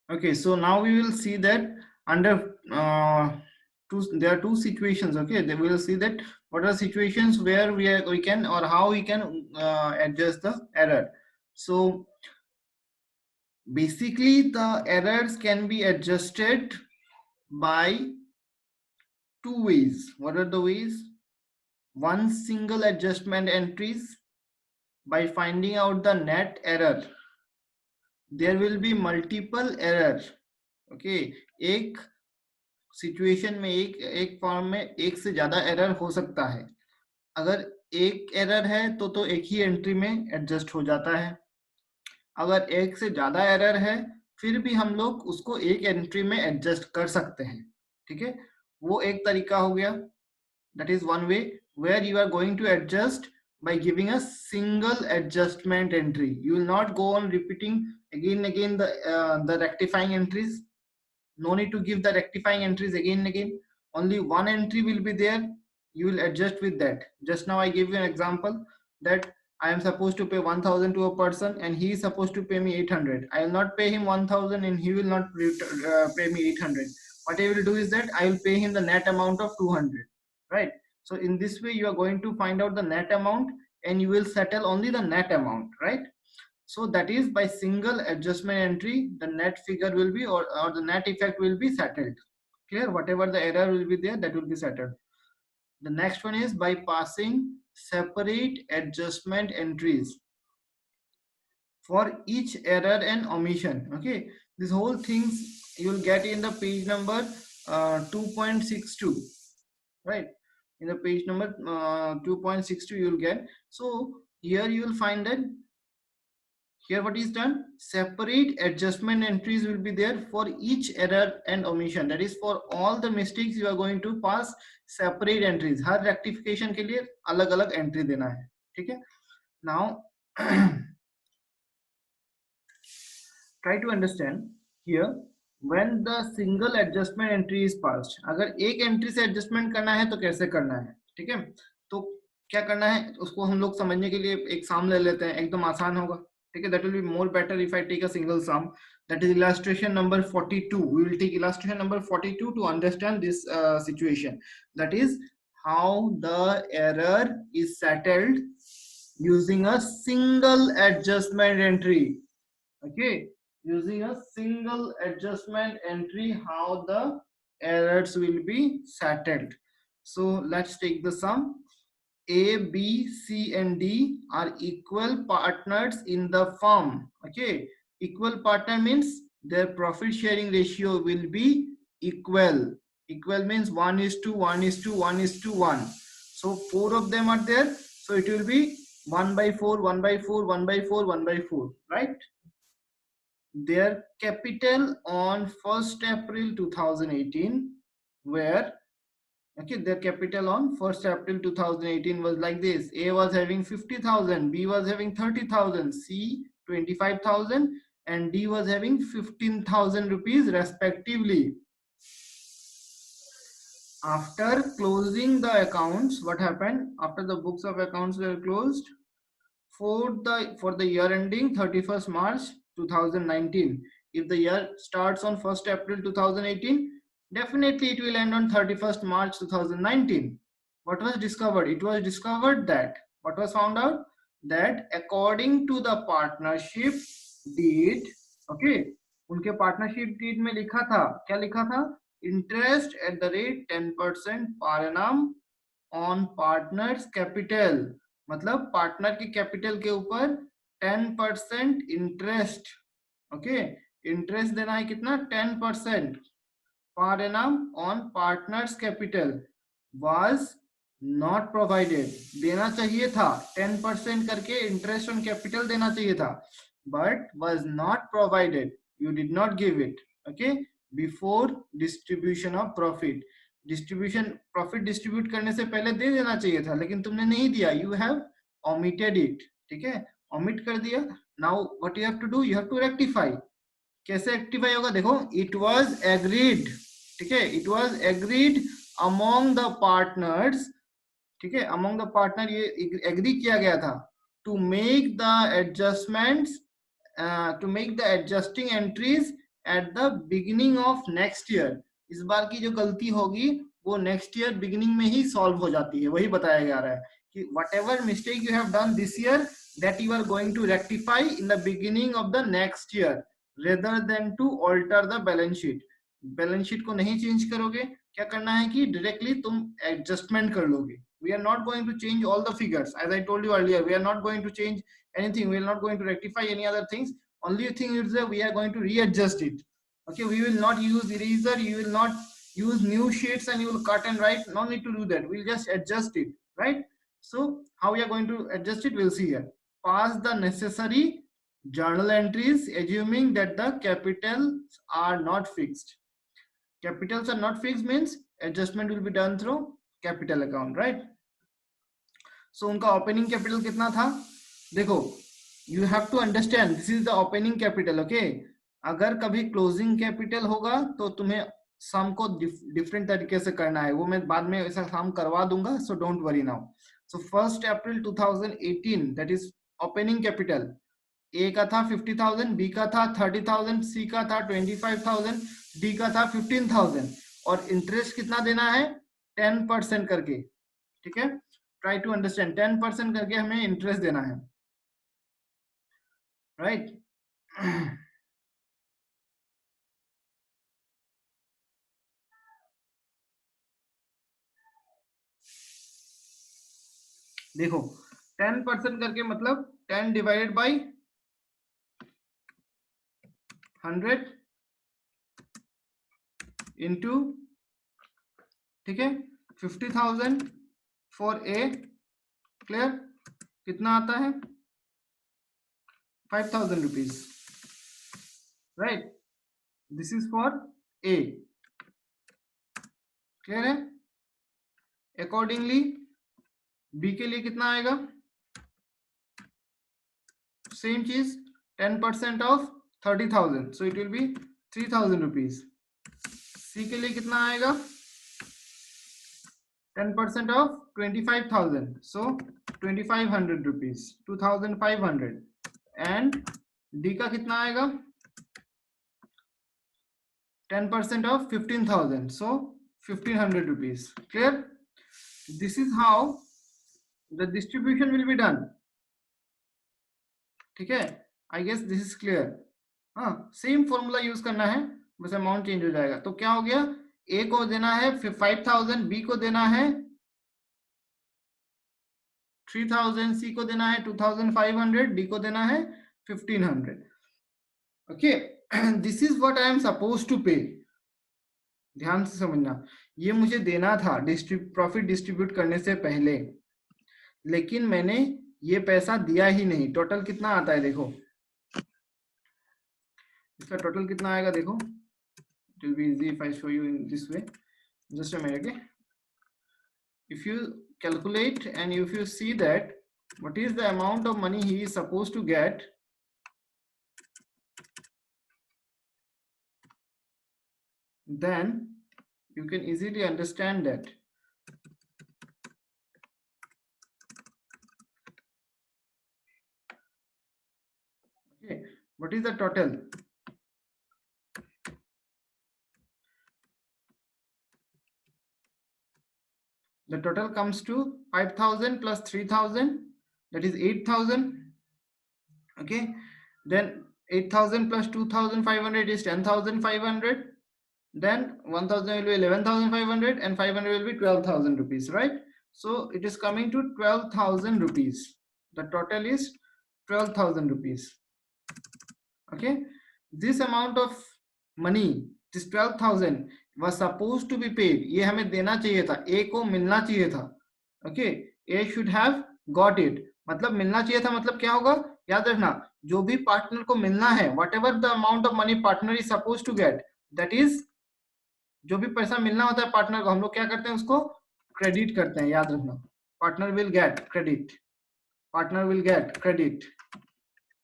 Okay, so now we will see that under there are two situations. Okay, then we will see that what are situations where we can, or how we can adjust the error. So basically the errors can be adjusted by two ways. What are the ways? One, single adjustment entries. By finding out the net error, there will be multiple error. Okay, एक situation में एक form में एक से ज्यादा error हो सकता है. अगर एक एरर है तो एक ही एंट्री में एडजस्ट हो जाता है. अगर एक से ज्यादा एरर है फिर भी हम लोग उसको एक एंट्री में एडजस्ट कर सकते हैं. ठीक है, वो एक तरीका हो गया. That is one way where you are going to adjust by giving a single adjustment entry. You will not go on repeating again and again the rectifying entries. No need to give the rectifying entries again and again. Only one entry will be there. You will adjust with that. Just now I gave you an example that I am supposed to pay 1000 to a person and he is supposed to pay me 800. I will not pay him 1000 and he will not pay me 800. What I will do is that I will pay him the net amount of 200, right? So in this way you are going to find out the net amount and you will settle only the net amount, right? So that is by single adjustment entry, the net figure will be, or the net effect will be settled. Clear? Whatever the error will be there, that will be settled. The next one is by passing separate adjustment entries for each error and omission. Okay, this whole things you will get in the page number 2.62, right? In the page number 2.62 you will get. So here you will find that here what is done, separate adjustment entries will be there for each error and omission. That is for all the mistakes you are going to pass separate entries. Her rectification के लिए अलग अलग entry देना है. ठीक है. Now try to understand here when the single adjustment entry is passed. अगर एक entry से adjustment करना है तो कैसे करना है. ठीक है, तो क्या करना है उसको हम लोग समझने के लिए एक sum ले लेते हैं. एकदम आसान होगा. ठीक है, that will be more better if I take a single sum. That is illustration number 42. We will take illustration number 42 to understand this situation. That is how the error is settled using a single adjustment entry. Okay, using a single adjustment entry, how the errors will be settled. So let's take the sum. A, B, C and D are equal partners in the firm. Okay, equal partner means their profit sharing ratio will be equal. Equal means 1:1:1:1. So four of them are there, so it will be 1/4, 1/4, 1/4, 1/4, right? Their capital on 1st April 2018 were, okay, their capital on 1st April 2018 was like this. A was having 50,000, B was having 30,000, C 25,000 and D was having 15,000 rupees respectively. After closing the accounts, what happened? After the books of accounts were closed for the year ending 31st March 2019. If the year starts on 1st April 2018, definitely it will end on 31st March 2019. What was discovered? It was discovered that, what was found out? That according to the partnership deed, okay, उनके partnership deed में लिखा था, क्या लिखा था? Interest at the rate 10% per annum on partners capital. मतलब partner के capital के ऊपर 10% इंटरेस्ट. ओके, इंटरेस्ट देना है कितना? 10% per annum on partners capital was not provided. देना चाहिए था 10% करके इंटरेस्ट ऑन कैपिटल देना चाहिए था, but was not provided. You did not give it. Okay, before distribution of profit. Distribution profit distribute करने से पहले दे देना चाहिए था, लेकिन तुमने नहीं दिया. You have omitted it. ठीक है, omit कर दिया. Now what you have to do? You have to rectify. कैसे रेक्टिफाई होगा? देखो, इट वाज एग्रीड. ठीक है, it was agreed among the partners. ठीक है, अमोंग द पार्टनर ये एग्री किया गया था to make the adjustments, to make the adjusting entries at the beginning of next year. इस बार की जो गलती होगी वो नेक्स्ट ईयर बिगिनिंग में ही सॉल्व हो जाती है, वही बताया जा रहा है कि whatever mistake you have done this year, that you are going to rectify in the beginning of the next year rather than to alter the balance sheet. Balance sheet को नहीं चेंज करोगे, क्या करना है कि डायरेक्टली तुम adjustment कर लोगे. We are not going to change all the figures, as I told you earlier. We are not going to change anything. We are not going to rectify any other things. Only thing is that we are going to readjust it. Okay, we will not use eraser. You will not use new sheets and you will cut and write. No need to do that. We'll just adjust it, right? So how we are going to adjust it, we'll see here. Pass the necessary journal entries assuming that the capitals are not fixed. Capitals are not fixed means adjustment will be done through capital account, right? So उनका opening capital कितना था, देखो, you have to understand this is the opening capital, okay? अगर कभी closing capital होगा तो तुम्हें सम को डिफरेंट तरीके से करना है, वो मैं बाद में ऐसा सम करवा दूंगा, so don't worry now. So 1st April 2018, that is opening capital. A का था 50,000, B का था 30,000, C का था 25,000, D का था 15,000 और इंटरेस्ट कितना देना है 10% करके, ठीक है? ट्राई टू अंडरस्टैंड, 10% करके हमें इंटरेस्ट देना है, राइट? देखो 10% करके मतलब 10 डिवाइडेड बाई 100 इंटू, ठीक है, 50,000 फॉर ए, क्लियर? कितना आता है 5,000 rupees, right? This is for A, clear है? अकॉर्डिंगली बी के लिए कितना आएगा, सेम चीज, 10% of 30,000, so it will be 3,000 rupees. C के लिए कितना आएगा 10% of 25,000, so 2,500 rupees, 2,500. And D का कितना आएगा 10% of 15,000, so 1,500 rupees. Clear? This is how the distribution will be done. ठीक है? I guess this is clear. हाँ, सेम फॉर्मूला यूज करना है, बस अमाउंट चेंज हो जाएगा. तो क्या हो गया, ए को देना है 5,000, बी को देना है 3,000, सी को देना है 2,500, डी को देना है 1,500. Okay, this is what I am suppose to pay. ध्यान से समझना, ये मुझे देना था प्रॉफिट डिस्ट्रीब्यूट करने से पहले, लेकिन मैंने ये पैसा दिया ही नहीं. टोटल कितना आता है देखो, इसका टोटल कितना आएगा देखो. It will be easy if I show you in this way. Just a minute, okay? If you calculate and if you see that what is the amount of money he is supposed to get, then you can easily understand that. Okay, what is the total? The total comes to 5,000 plus 3,000, that is 8,000. Okay, then 8,000 plus 2,500 is 10,500. Then 1,000 will be 11,500 and 500 will be 12,000 rupees, right? So it is coming to 12,000 rupees. The total is 12,000 rupees. Okay, this amount of money, this 12,000 was supposed to be paid. ये हमें देना चाहिए था, A को मिलना चाहिए था. Okay, A should have got it. मतलब मिलना चाहिए था, मतलब क्या होगा, याद रखना, जो भी पार्टनर को मिलना है, whatever the amount of money partner is supposed to get, that is, जो भी पैसा मिलना होता है पार्टनर को, हम लोग क्या करते हैं, उसको क्रेडिट करते हैं. याद रखना, partner will get credit, partner will get credit.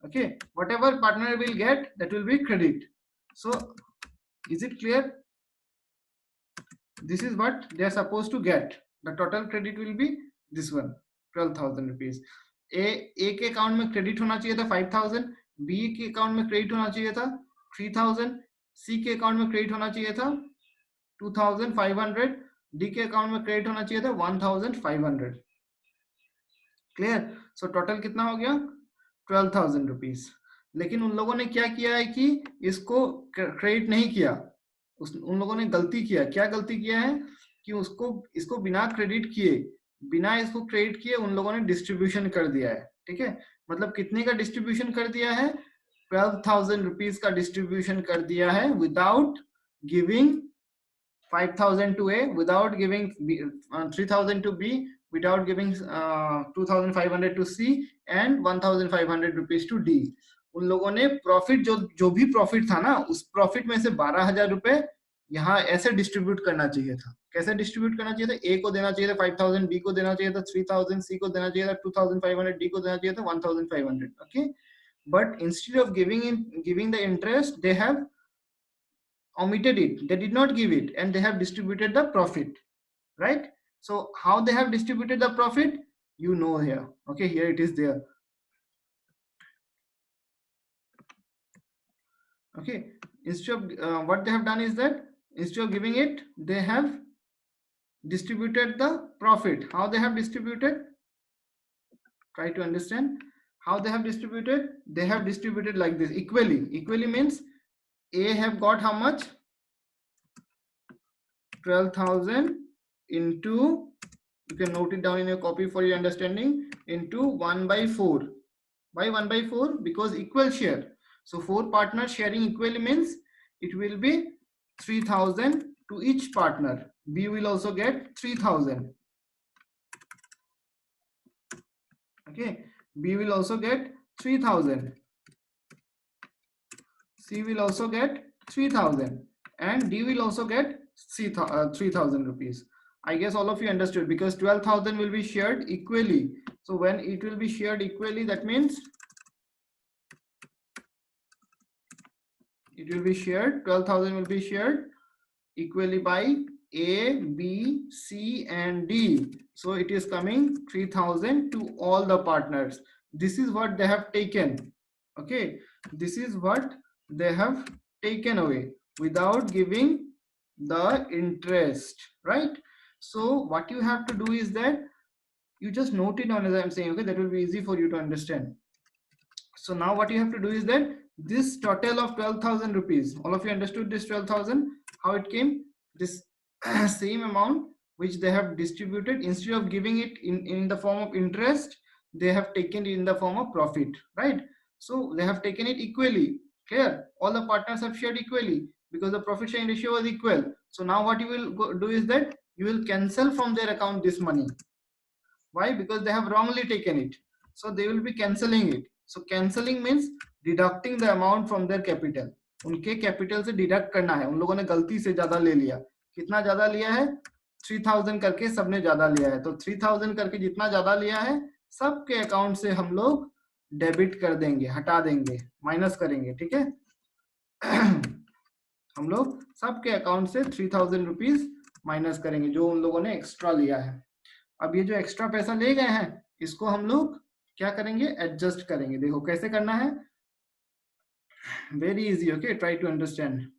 Okay, whatever partner will get, that will be credit. So is it clear? This is what they are supposed to get. The total credit will be this one, 12,000 rupees. A के account में credit होना चाहिए था 5,000, B के account में credit होना चाहिए था 3,000, सी के अकाउंट में क्रेडिट होना चाहिए था 2500, डी के अकाउंट में क्रेडिट होना चाहिए था 1500। क्लियर? सो टोटल कितना हो गया 12,000 रुपीज। लेकिन उन लोगों ने क्या किया है कि इसको क्रेडिट नहीं किया, उन लोगों ने गलती किया। क्या गलती किया है कि उसको इसको बिना क्रेडिट किए, बिना इसको क्रेडिट किए उन लोगों ने डिस्ट्रीब्यूशन कर दिया है। ठीक है, मतलब कितने का डिस्ट्रीब्यूशन कर दिया है 12,000 रुपीज का डिस्ट्रीब्यूशन कर दिया है without giving 5,000 to A, without giving 3,000 to B, without giving 2,500 to C and 1,500 rupees to D. उन लोगों ने प्रॉफिट जो भी प्रॉफिट था ना, उस प्रॉफिट में से 12,000 रुपए यहाँ ऐसे डिस्ट्रीब्यूट करना चाहिए था। कैसे डिस्ट्रीब्यूट करना चाहिए था? ए को देना चाहिए था 5,000, बी को देना चाहिए था 3,000, सी को देना चाहिए था 2,500, डी को देना चाहिए था 1,500। Okay, but instead of giving the interest they have omitted it, they did not give it, and they have distributed the profit, right? So how they have distributed the profit, you know here. Okay, here it is there. Okay, instead of what they have done is that instead of giving it, they have distributed the profit. How they have distributed? Try to understand how they have distributed. They have distributed like this, equally. Equally means A have got how much? 12,000 into, you can note it down in your copy for your understanding, into 1 by 4. Why 1 by 4? Because equal share. So 4 partners sharing equally means it will be 3,000 to each partner. B will also get 3,000. Okay, B will also get 3,000. C will also get 3,000, and D will also get 3,000 rupees. I guess all of you understood, because 12,000 will be shared equally. So when it will be shared equally, that means it will be shared, 12,000 will be shared equally by A, B, C and D. So it is coming 3,000 to all the partners. This is what they have taken. Okay, this is what they have taken away without giving the interest, right? So what you have to do is that you just note it down as I'm saying. Okay, that will be easy for you to understand. So now what you have to do is that this total of 12,000 rupees, all of you understood this 12,000, how it came? This same amount which they have distributed, instead of giving it in the form of interest, they have taken it in the form of profit, right? So they have taken it equally. Clear? All the partners have shared equally because the profit sharing ratio was equal. So now what you will do is that you will cancel from their account this money. Why? Because they have wrongly taken it. So they will be cancelling it. So cancelling means deducting the amount from their capital. उनके capital से deduct करना है। उन लोगों ने गलती से ज्यादा ले लिया। कितना ज्यादा लिया है? 3,000 करके सबने ज्यादा लिया है। तो 3,000 करके जितना ज्यादा लिया है, सबके अकाउंट से हम लोग डेबिट कर देंगे, हटा देंगे, माइनस करेंगे। ठीक है, हम लोग सबके अकाउंट से 3,000 रुपीज माइनस करेंगे जो उन लोगों ने एक्स्ट्रा लिया है। अब ये जो एक्स्ट्रा पैसा ले गए हैं, इसको हम लोग क्या करेंगे? एडजस्ट करेंगे। देखो कैसे करना है, very easy. Okay, try to understand.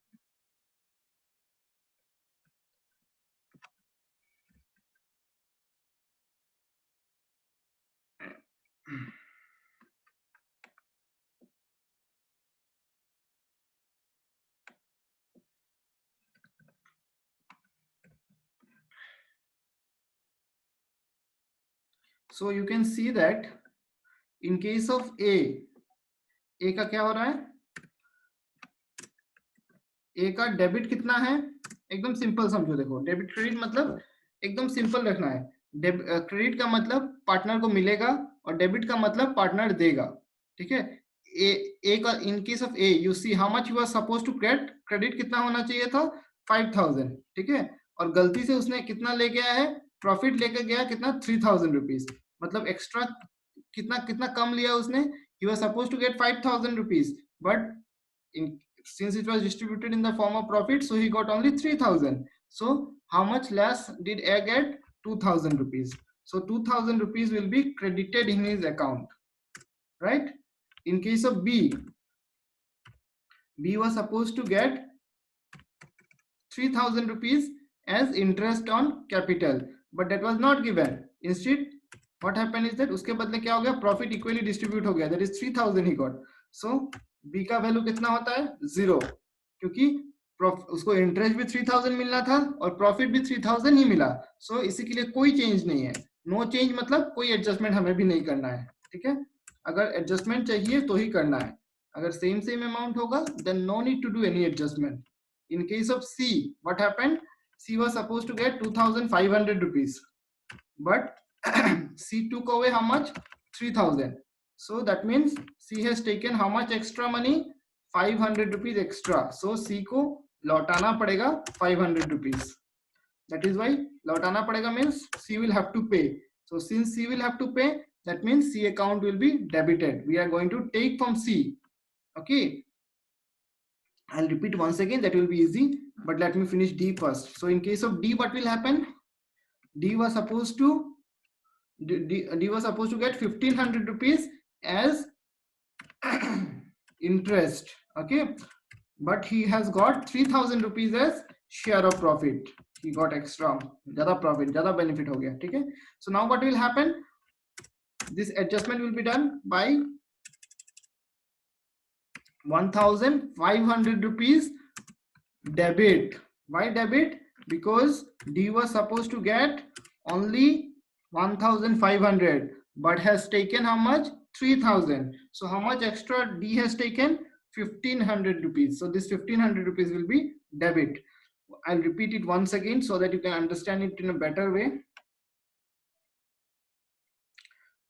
So you can see that in case of A का क्या हो रहा है? A का डेबिट कितना है? एकदम सिंपल समझो। देखो डेबिट क्रेडिट मतलब एकदम सिंपल रखना है। क्रेडिट का मतलब पार्टनर को मिलेगा और डेबिट का मतलब पार्टनर देगा। ठीक है, ए का in case of A you see how much you are suppose to credit कितना होना चाहिए था? 5,000। ठीक है, और गलती से उसने कितना ले गया है? प्रॉफिट लेकर गया कितना? 3,000 रुपीज। मतलब एक्स्ट्रा कितना कितना कम लिया उसने? He was suppose to get 5,000 rupees, but since it was distributed in the form of profit, so he got only 3,000. So how much less did A get? 2,000 rupees. So 2,000 rupees will be credited in his account, right? In case of B was supposed to get 3,000 rupees as interest on capital, but that was not given. Instead what happened is that उसके बदले क्या हो गया, profit equally distribute हो गया, that is 3,000 he got. So B का value कितना होता है, 0, क्योंकि उसको इंटरेस्ट भी 3,000 मिलना था और प्रॉफिट भी 3,000 ही मिला. सो इसी के लिए कोई चेंज नहीं है. नो चेंज मतलब कोई एडजस्टमेंट हमें भी नहीं करना है. ठीक है, अगर एडजस्टमेंट चाहिए तो ही करना है. अगर सेम सेम अमाउंट होगा then no need to do any adjustment. In case of C, what happened? C was supposed to get 2,500 rupees, but C took away how much? 3,000. So that means C has taken how much extra money? 500 rupees extra. So C को लौटाना पड़ेगा 500 rupees. That is why लौटाना पड़ेगा means C will have to pay. So since C will have to pay, that means C account will be debited. We are going to take from C. Okay. I'll repeat once again, that will be easy, but let me finish D first. So in case of D, what will happen? D was supposed to get 1,500 rupees as interest, okay, but he has got 3,000 rupees as share of profit. He got extra, ज़्यादा profit, ज़्यादा benefit हो गया. ठीक है. So now what will happen? This adjustment will be done by 1,500 rupees debit. Why debit? Because D was supposed to get only 1,500 but has taken how much? 3,000. So how much extra D has taken? 1,500 rupees. So this 1,500 rupees will be debit. I'll repeat it once again so that you can understand it in a better way.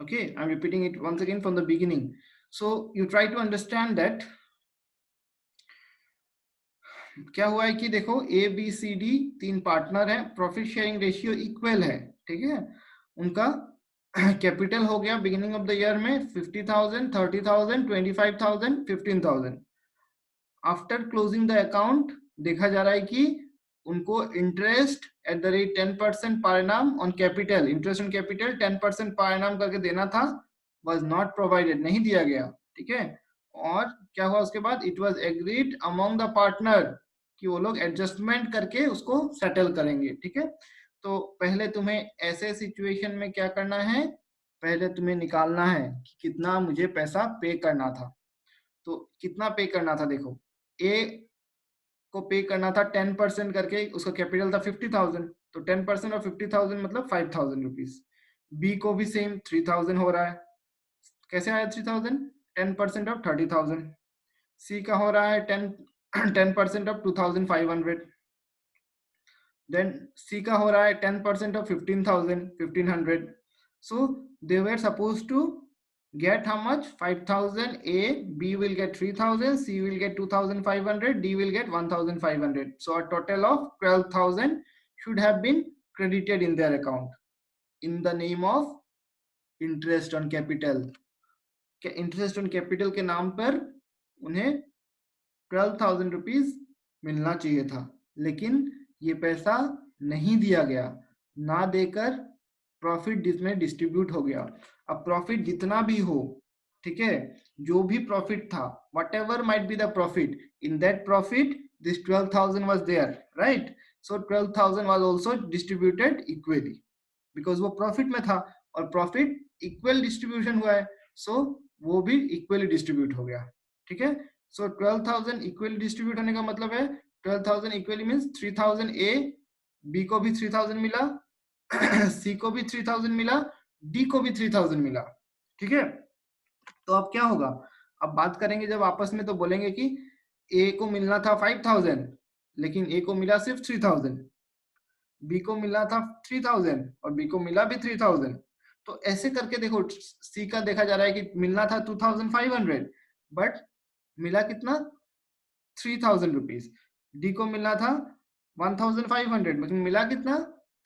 Okay, I'm repeating it once again from the beginning. So you try to understand that क्या हुआ है कि देखो A B C D 3 partner है, profit sharing ratio equal है. ठीक है, उनका कैपिटल हो गया बिगिनिंग ऑफ द ईयर में 50,000, 30,000, 25,000, 15,000. आफ्टर क्लोजिंग द अकाउंट देखा जा रहा है कि उनको interest at the rate 10% per annum on capital, interest on capital 10% per annum करके देना था, वाज नॉट प्रोवाइडेड, नहीं दिया गया. ठीक है, और क्या हुआ उसके बाद? It was agreed among the partner कि वो लोग एडजस्टमेंट करके उसको सेटल करेंगे. ठीक है, तो पहले तुम्हें ऐसे सिचुएशन में क्या करना है, पहले तुम्हें निकालना है कि कितना मुझे पैसा पे करना था. तो कितना पे करना था, देखो ए को पे करना था 10% करके, उसका कैपिटल था 50,000, तो 10% ऑफ 50,000 मतलब 5,000 रुपीज. बी को भी सेम 3,000 हो रहा है. कैसे आया 3,000? 10% ऑफ 30,000. सी का हो रहा है 10% ऑफ 2,500. देन सी का हो रहा है 10% of 15,000. So they were supposed to get how much? 5,000. A, B will get 3,000, C will get 2,500, D will get 1,500. So a total of 12,000 should have been credited in their account in the name of interest on capital. Interest on capital के नाम पर उन्हें 12,000 rupees मिलना चाहिए था, लेकिन ये पैसा नहीं दिया गया. ना देकर प्रॉफिट जिसमें डिस्ट्रीब्यूट हो गया. अब प्रॉफिट जितना भी हो, ठीक है, जो भी प्रॉफिट था, whatever might be the profit, in that profit this 12,000 was there, right? So 12,000 was also distributed equally because वो प्रॉफिट में था और प्रॉफिट इक्वल डिस्ट्रीब्यूशन हुआ है, so वो भी इक्वली डिस्ट्रीब्यूट हो गया. ठीक है, so 12,000 इक्वली डिस्ट्रीब्यूट होने का मतलब है 12,000 इक्वली मींस 3,000 ए, बी को भी 3,000 मिला, सी को भी 3,000 मिला, डी को भी 3,000 मिला. ठीक है, तो अब क्या होगा? अब बात करेंगे जब आपस में, तो बोलेंगे कि ए को मिलना था 5,000 लेकिन ए को मिला सिर्फ 3,000, बी को मिला था 3,000 और बी को मिला भी 3,000. तो ऐसे करके देखो, सी का देखा जा रहा है कि मिलना था 2,500 बट मिला कितना? 3,000 रुपीज. डी को मिलना था 1,500 लेकिन मिला कितना?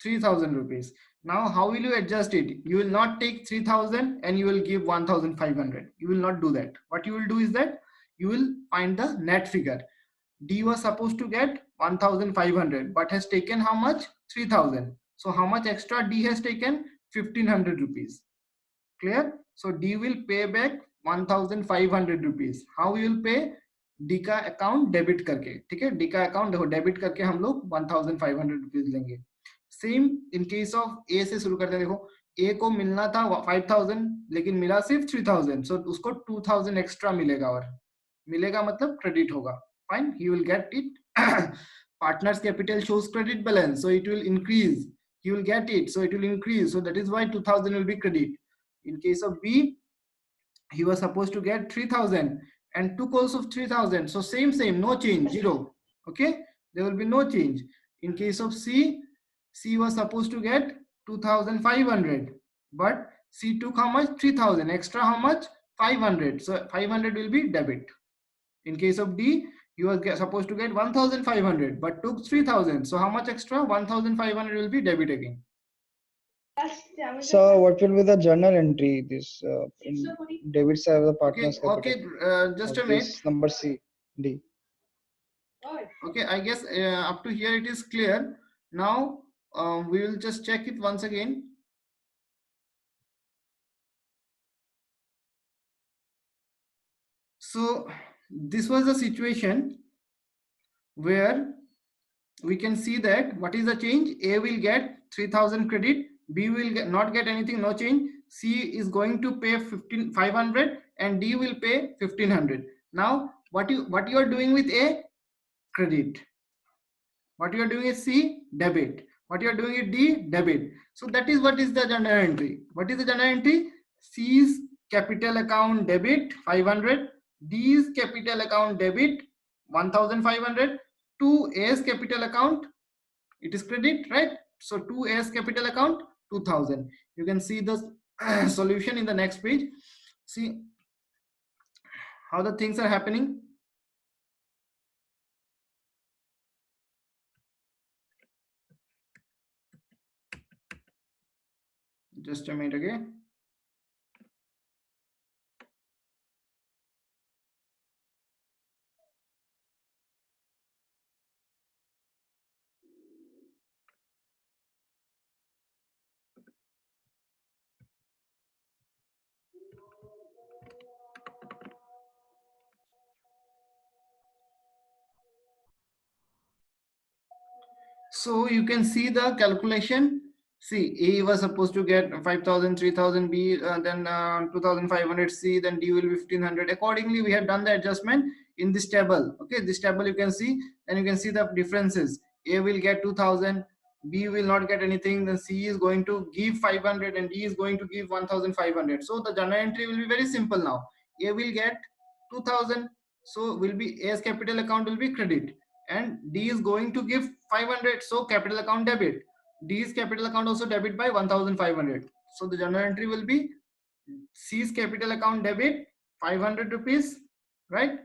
3,000 rupees. Now how will you adjust it? You will not take 3,000 and you will give 1,500. You will not do that. What you will do is that you will find the net figure. D was supposed to get 1,500 but has taken how much? 3,000. So how much extra D has taken? 1,500 rupees. Clear? So D will pay back 1,500 rupees. How you will pay? D का account debit करके, ठीक है, D का account देखो debit करके हम लोग 1500 rupees लेंगे। सेम इन केस ऑफ ए से शुरू करते हैं। देखो ए को मिलना था 5000 लेकिन मिला सिर्फ 3000, सो उसको 2000 एक्स्ट्रा मिलेगा, और मिलेगा मतलब क्रेडिट होगा, fine, he will get it. Partners capital shows credit balance, so it will increase, he will get it, so it will increase, so that is why 2000 will be credit. In case of B, he was supposed to get 3000 and took also 3000, so same, no change, zero. Okay, there will be no change. In case of C, C was supposed to get 2500, but C took how much? 3000 extra, how much? 500, so 500 will be debit. In case of D, he was supposed to get 1500 but took 3000, so how much extra? 1500 will be debit again. So what will be the journal entry? This in debit side of the partners okay, capital. just a minute. This number C, D. Okay, I guess up to here it is clear. Now we will just check it once again. So this was the situation where we can see that what is the change? A will get 3000 credit, B will not get anything, no change. C is going to pay 500 and D will pay 1500. Now what you are doing with A? Credit. What you are doing is C, debit. What you are doing is D, debit. So that is what is the journal entry. What is the journal entry? C's capital account debit 500, D's capital account debit 1500, to A's capital account, it is credit, right? So to A's capital account 2000. You can see the solution in the next page. See how the things are happening. Just a minute again. So you can see the calculation. See, A was supposed to get 5000, 3000, B, then 2500, C, then D will be 1500. Accordingly, we have done the adjustment in this table. Okay, this table you can see, and you can see the differences. A will get 2000, B will not get anything, then C is going to give 500, and D is going to give 1500. So the journal entry will be very simple now. A will get 2000, so will be A's capital account will be credit, and D is going to give 500, so capital account debit. D's capital account also debit by 1500. So the journal entry will be C's capital account debit 500 rupees, right?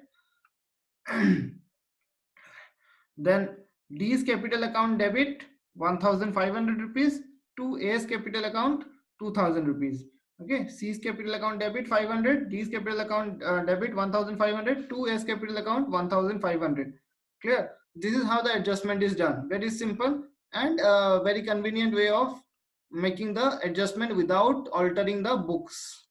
Then D's capital account debit 1500 rupees, to A's capital account 2000 rupees. Okay, C's capital account debit 500, D's capital account debit 1500, to A's capital account 1500. Clear? This is how the adjustment is done. Very simple and very convenient way of making the adjustment without altering the books.